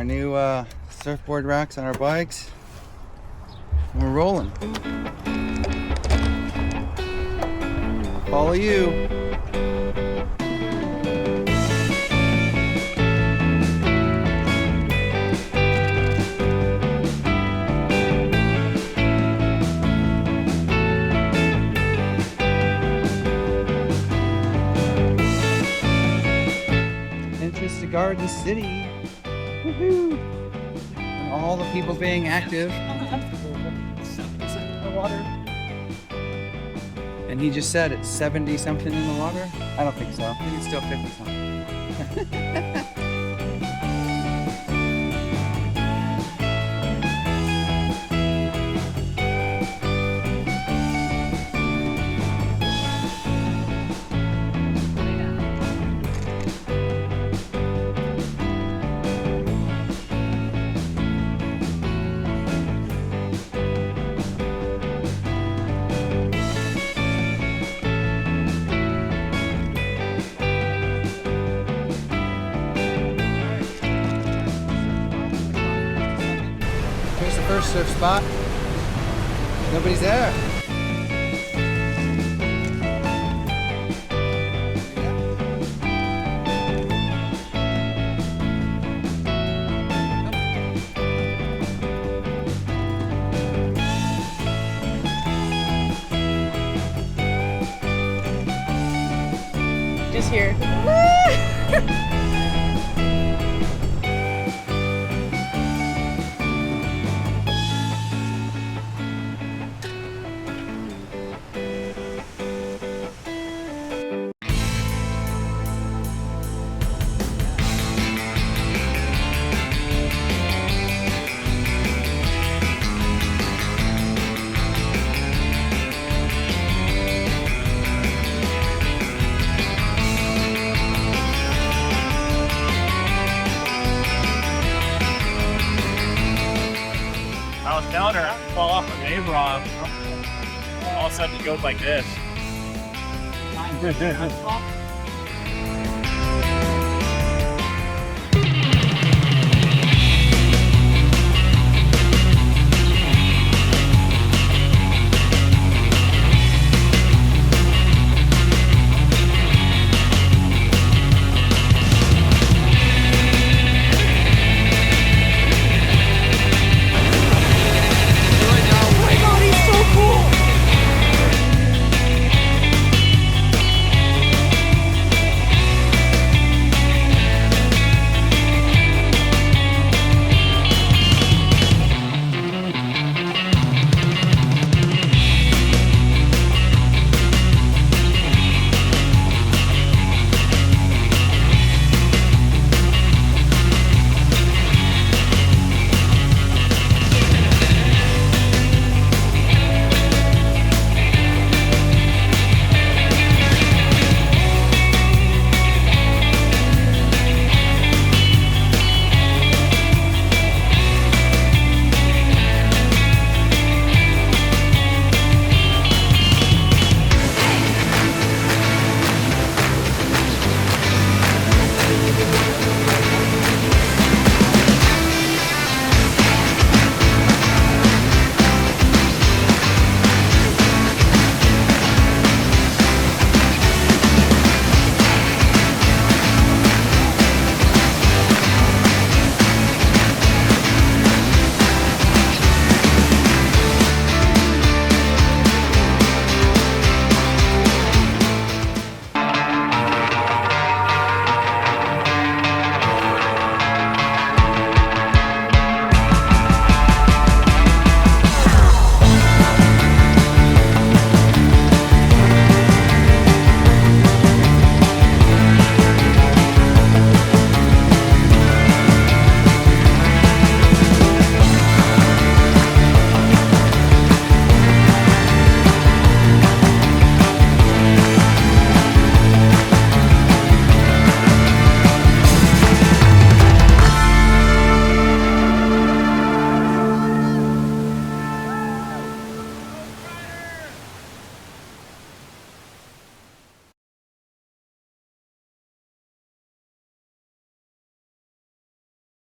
our new surfboard racks on our bikes. And we're rolling. Follow you. Entrance to Garden City. Woohoo! And all the people being active. And he just said it's 70 something in the water? I don't think so. I think it's still 50 something. Here's the first surf spot. Nobody's there. Just here. I was telling her I fall off a wave rock. All of a sudden it goes like this.